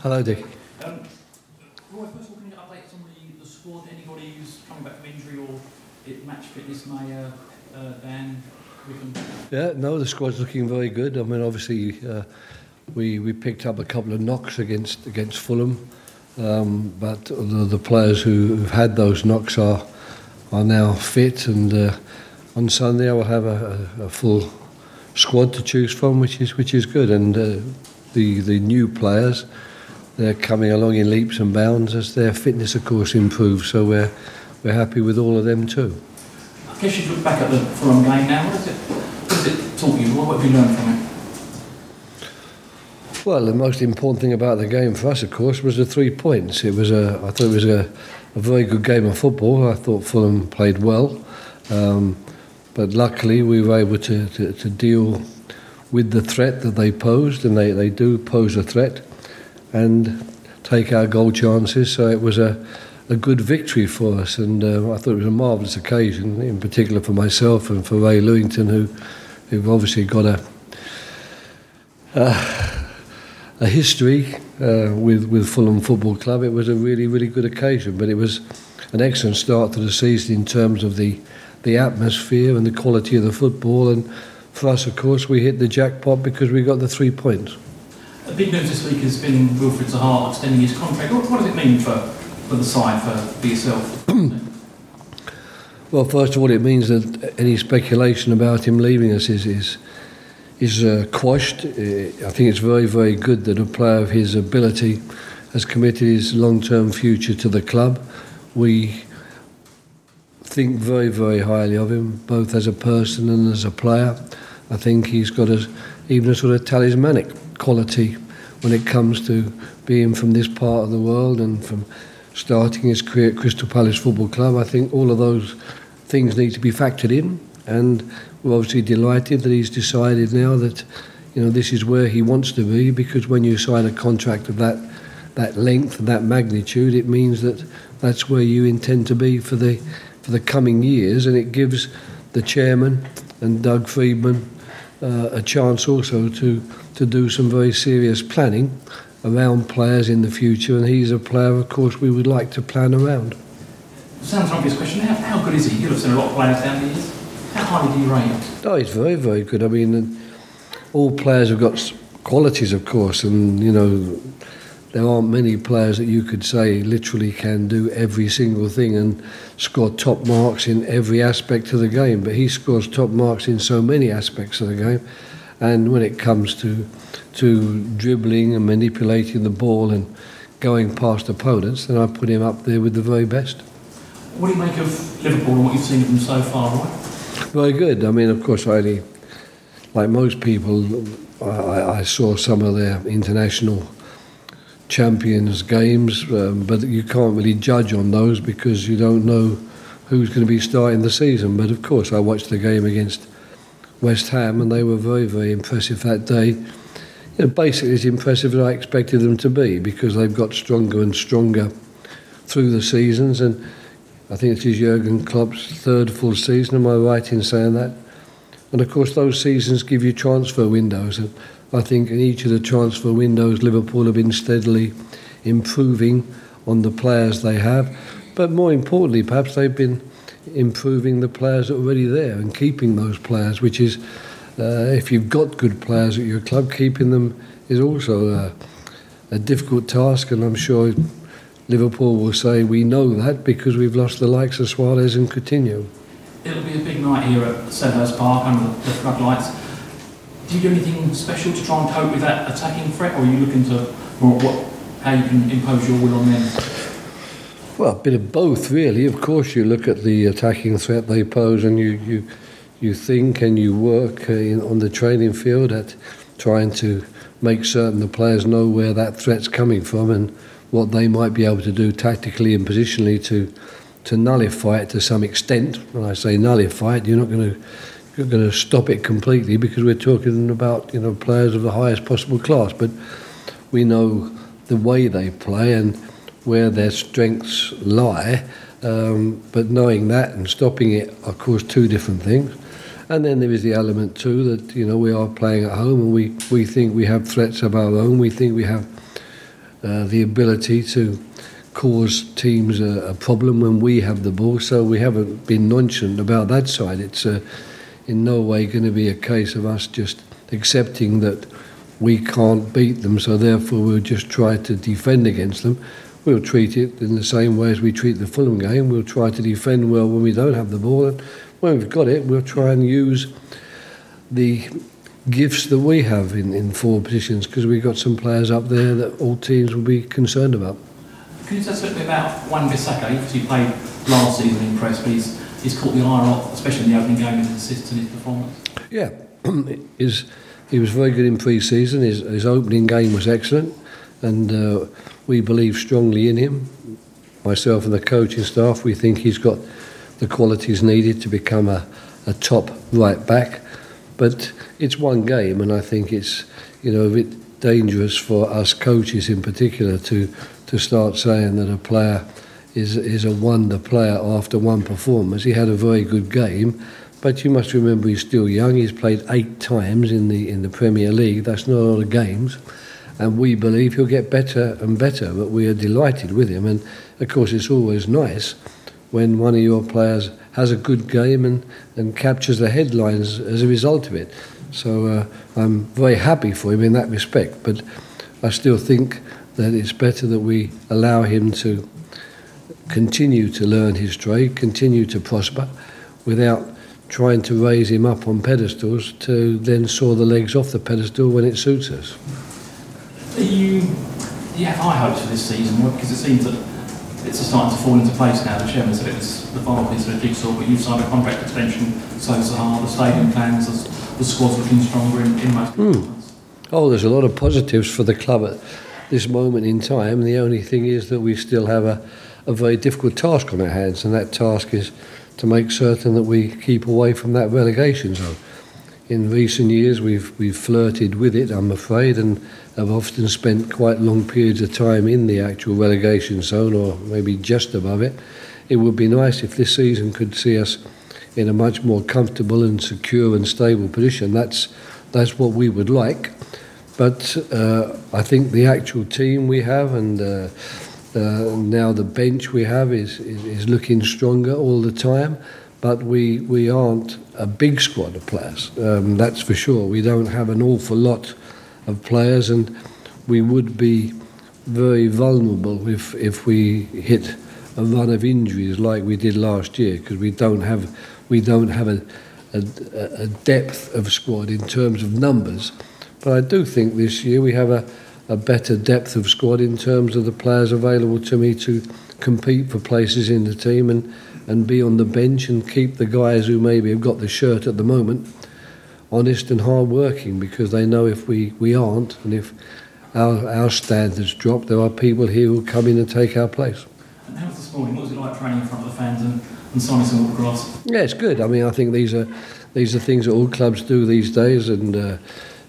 Hello, Dick. Roy, first of all, can you update us on the squad? Anybody who's coming back from injury or match fitness, Mayer, Dan, Wickham? Yeah, no, the squad's looking very good. I mean, obviously, we picked up a couple of knocks against Fulham, but the players who've had those knocks are now fit, and on Sunday I will have a full squad to choose from, which is good. And the new players, they're coming along in leaps and bounds as their fitness, of course, improves. So we're happy with all of them too. I guess you look back at the Fulham game now. What does it taught you? What have you learned from it? Well, the most important thing about the game for us, of course, was the 3 points. I thought it was a very good game of football. I thought Fulham played well, but luckily we were able to deal with the threat that they posed, and they do pose a threat, and take our goal chances. So it was a good victory for us, and I thought it was a marvellous occasion, in particular for myself and for Ray Lewington, who've obviously got a history with Fulham Football Club. It was a really, really good occasion, but it was an excellent start to the season in terms of the atmosphere and the quality of the football. And for us, of course, we hit the jackpot because we got the 3 points. The big news this week has been Wilfried Zaha extending his contract. What does it mean for the side, for yourself? Well, first of all, it means that any speculation about him leaving us is quashed. I think it's very, very good that a player of his ability has committed his long-term future to the club. We think very, very highly of him, both as a person and as a player. I think he's got even a sort of talismanic quality when it comes to being from this part of the world and from starting his career at Crystal Palace Football Club. I think all of those things need to be factored in, and we're obviously delighted that he's decided now that this is where he wants to be, because when you sign a contract of that length and that magnitude, it means that that's where you intend to be for the coming years, and it gives the chairman and Doug Friedman a chance also to do some very serious planning around players in the future, and he's a player, of course, we would like to plan around. Sounds an obvious question. How good is he? You'll have seen a lot of players down the years. How highly do you rate him? Oh, he's very, very good. I mean, all players have got qualities, of course, and there aren't many players that you could say literally can do every single thing and score top marks in every aspect of the game, but he scores top marks in so many aspects of the game. And when it comes to dribbling and manipulating the ball and going past opponents, then I put him up there with the very best. What do you make of Liverpool and what you've seen of them so far, Roy? Very good. I mean, of course, like most people, I saw some of their international champions games, but you can't really judge on those because you don't know who's going to be starting the season. But of course, I watched the game against West Ham, and they were very, very impressive that day. Basically as impressive as I expected them to be, because they've got stronger and stronger through the seasons, and I think it is Jurgen Klopp's third full season, am I right in saying that? And of course those seasons give you transfer windows, and I think in each of the transfer windows Liverpool have been steadily improving on the players they have, but more importantly perhaps they've been improving the players that are already there and keeping those players, which is, if you've got good players at your club, keeping them is also a difficult task, and I'm sure Liverpool will say we know that because we've lost the likes of Suarez and Coutinho. It'll be a big night here at Selhurst Park under the floodlights. Do you do anything special to try and cope with that attacking threat, or are you looking to how you can impose your will on them? Well, a bit of both, really. Of course, you look at the attacking threat they pose, and you think and you work on the training field at trying to make certain the players know where that threat's coming from and what they might be able to do tactically and positionally to nullify it to some extent. When I say nullify it, you're not going to stop it completely, because we're talking about players of the highest possible class. But we know the way they play and where their strengths lie. But knowing that and stopping it are, of course, two different things. And then there is the element too that we are playing at home, and we think we have threats of our own. We think we have the ability to cause teams a problem when we have the ball, so we haven't been nonchalant about that side. It's in no way going to be a case of us just accepting that we can't beat them, so therefore we'll just try to defend against them. We'll treat it in the same way as we treat the Fulham game. We'll try to defend well when we don't have the ball, and when we've got it, we'll try and use the gifts that we have in forward positions, because we've got some players up there that all teams will be concerned about. Can you tell us a little bit about Wan-Bissaka? He obviously played last season in press, but he's caught the eye a lot, especially in the opening game, and assists in his performance. Yeah, he was very good in pre-season. His opening game was excellent, and we believe strongly in him. Myself and the coaching staff, we think he's got the qualities needed to become a top right back. But it's one game, and I think it's a bit dangerous for us coaches in particular to start saying that a player is a wonder player after one performance. He had a very good game, but you must remember he's still young. He's played 8 times in the Premier League. That's not a lot of games, and we believe he'll get better and better. But we are delighted with him, and of course it's always nice when one of your players has a good game and captures the headlines as a result of it. So I'm very happy for him in that respect, but I still think that it's better that we allow him to continue to learn his trade, continue to prosper, without trying to raise him up on pedestals to then saw the legs off the pedestal when it suits us. Do you have high hopes for this season? Because it seems that it's starting to fall into place now. The chairman said it was the final piece of the jigsaw, but you've signed a contract extension, so Sahar, the stadium plans, the squad's looking stronger in most departments. Oh, there's a lot of positives for the club at this moment in time. The only thing is that we still have a very difficult task on our hands, and that task is to make certain that we keep away from that relegation zone. In recent years we've flirted with it, I'm afraid, and have often spent quite long periods of time in the actual relegation zone, or maybe just above it. It would be nice if this season could see us in a much more comfortable and secure and stable position. That's what we would like. But I think the actual team we have, and now the bench we have is looking stronger all the time. But we aren't a big squad of players, that's for sure. We don't have an awful lot of players, and we would be very vulnerable if we hit a run of injuries like we did last year, because we don't have a depth of squad in terms of numbers. But I do think this year we have a better depth of squad in terms of the players available to me to compete for places in the team and be on the bench and keep the guys who maybe have got the shirt at the moment honest and hard working, because they know if we aren't, and if our standards drop, there are people here who will come in and take our place. And how was this morning? What was it like training in front of the fans and signing some autographs? Yeah, it's good. I mean, I think these are things that all clubs do these days, and the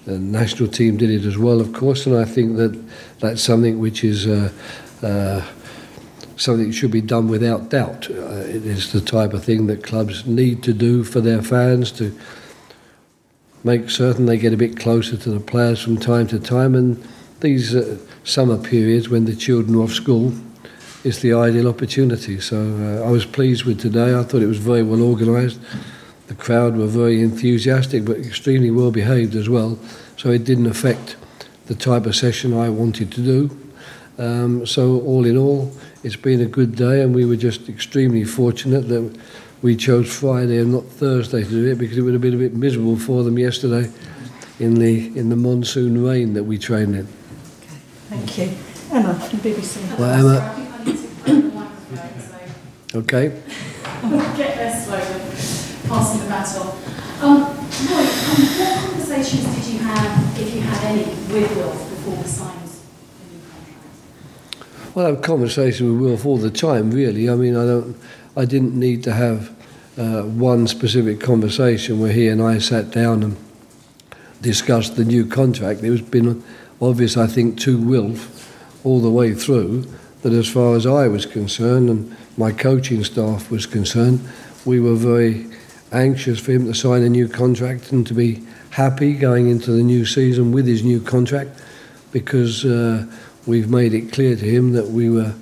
national team did it as well, of course, and I think that's something which is something that should be done without doubt. It is the type of thing that clubs need to do for their fans, to make certain they get a bit closer to the players from time to time, and these summer periods when the children are off school is the ideal opportunity. So I was pleased with today. I thought it was very well organised. The crowd were very enthusiastic but extremely well behaved as well, so it didn't affect the type of session I wanted to do. So all in all, it's been a good day, and we were just extremely fortunate that we chose Friday and not Thursday to do it, because it would have been a bit miserable for them yesterday in the monsoon rain that we trained in. Thank you. Emma from BBC. Well, Emma. Okay. Get there slowly, passing the baton. Roy, what conversations did you have, if you had any, with Wilf before the signing of the new contract? Well, I have conversations with Wilf all the time, really. I mean, I didn't need to have one specific conversation where he and I sat down and discussed the new contract. It was been obvious, I think, to Wilf all the way through that as far as I was concerned and my coaching staff was concerned, we were very anxious for him to sign a new contract and to be happy going into the new season with his new contract, because we've made it clear to him that we were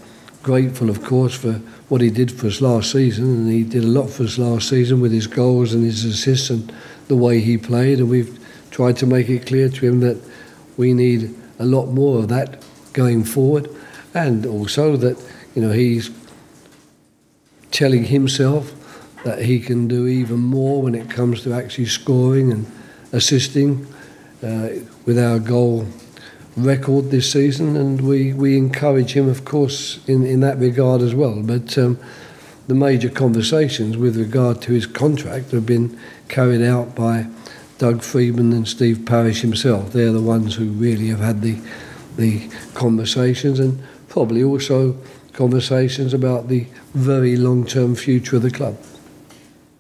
grateful, of course, for what he did for us last season, and he did a lot for us last season with his goals and his assists and the way he played, and we've tried to make it clear to him that we need a lot more of that going forward, and also that, you know, he's telling himself that he can do even more when it comes to actually scoring and assisting with our goal record this season, and we encourage him, of course, in that regard as well. But the major conversations with regard to his contract have been carried out by Doug Freedman and Steve Parish himself. They're the ones who really have had the conversations, and probably also conversations about the very long-term future of the club.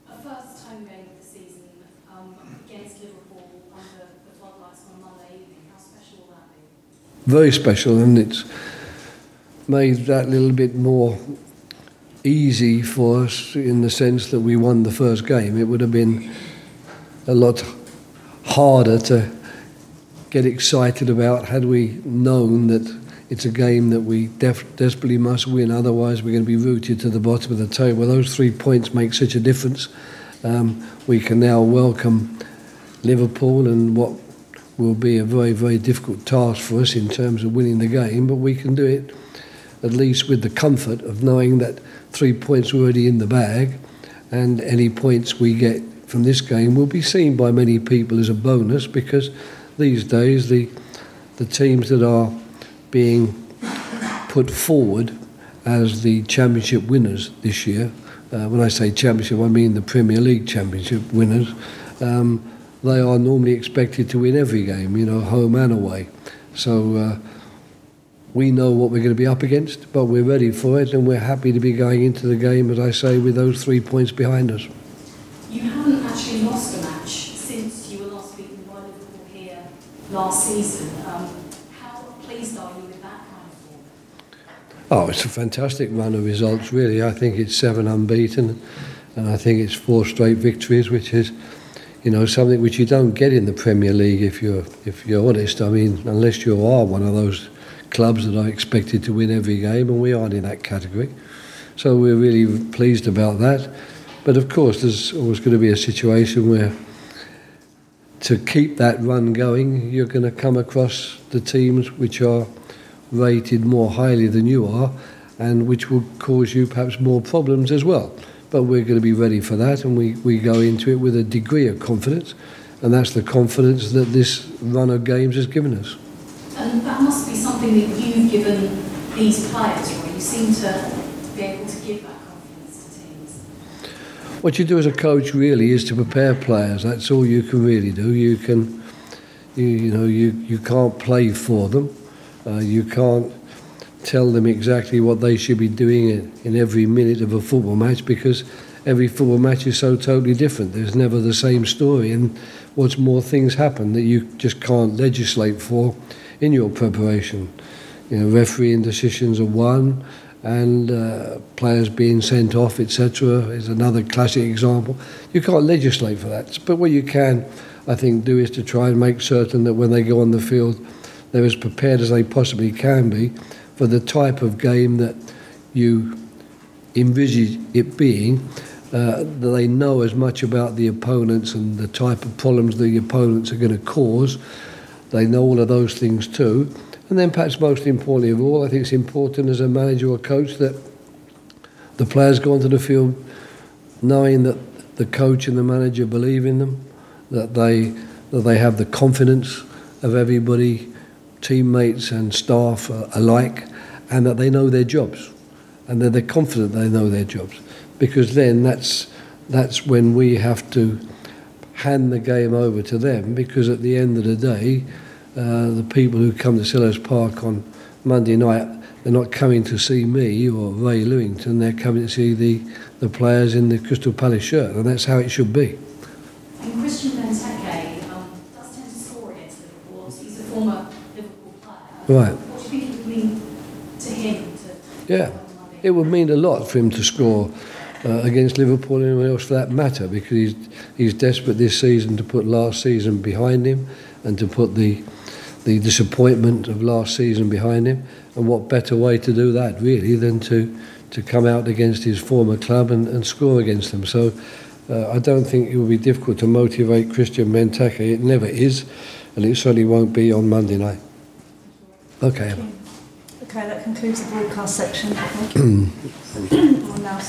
A first home game of the season against Liverpool under the floodlights on Monday evening. How special will that be? Very special, and it's made that little bit more easy for us in the sense that we won the first game. It would have been a lot harder to get excited about had we known that it's a game that we desperately must win, otherwise we're going to be rooted to the bottom of the table. Those 3 points make such a difference. We can now welcome Liverpool and what will be a very, very difficult task for us in terms of winning the game, but we can do it at least with the comfort of knowing that 3 points are already in the bag, and any points we get from this game will be seen by many people as a bonus, because these days the teams that are being put forward as the championship winners this year, when I say championship I mean the Premier League championship winners, they are normally expected to win every game, you know, home and away. So we know what we're going to be up against, but we're ready for it, and we're happy to be going into the game, as I say, with those 3 points behind us. You haven't actually lost a match since you were last beaten by Liverpool here last season. How pleased are you with that kind of form? Oh, it's a fantastic run of results, really. I think it's 7 unbeaten, and I think it's 4 straight victories, which is, you know, something which you don't get in the Premier League if you're honest. I mean, unless you are one of those clubs that are expected to win every game, and we aren't in that category. So we're really pleased about that. But of course, there's always going to be a situation where, to keep that run going, you're going to come across the teams which are rated more highly than you are, and which will cause you perhaps more problems as well. But we're going to be ready for that, and we go into it with a degree of confidence, and that's the confidence that this run of games has given us. And that must be something that you've given these players, Roy. You seem to be able to give that confidence to teams. What you do as a coach really is to prepare players. That's all you can really do. You can't play for them. You can't tell them exactly what they should be doing in every minute of a football match, because every football match is so totally different. There's never the same story, and what's more, things happen that you just can't legislate for in your preparation. You know, refereeing decisions are one, and players being sent off, etc., is another classic example. You can't legislate for that, but what you can, I think, do is to try and make certain that when they go on the field, they're as prepared as they possibly can be for the type of game that you envisage it being, that they know as much about the opponents and the type of problems the opponents are going to cause. They know all of those things too. And then perhaps most importantly of all, I think it's important as a manager or coach that the players go onto the field knowing that the coach and the manager believe in them, that they have the confidence of everybody, teammates and staff alike, and that they know their jobs, and that they're confident they know their jobs, because then that's when we have to hand the game over to them, because at the end of the day, the people who come to Sellers Park on Monday night, they're not coming to see me or Ray Lewington, they're coming to see the players in the Crystal Palace shirt, and that's how it should be. And Christian Benteke does tend to score against Liverpool. He's a former Liverpool player. Right. What do you think it would mean to him? Yeah, it would mean a lot for him to score against Liverpool and anyone else for that matter, because he's desperate this season to put last season behind him and to put the the disappointment of last season behind him, and what better way to do that really than to come out against his former club and score against them. So I don't think it will be difficult to motivate Christian Benteke. It never is, and it certainly won't be on Monday night. Okay, Emma. Okay, that concludes the broadcast section. Thank you. We'll now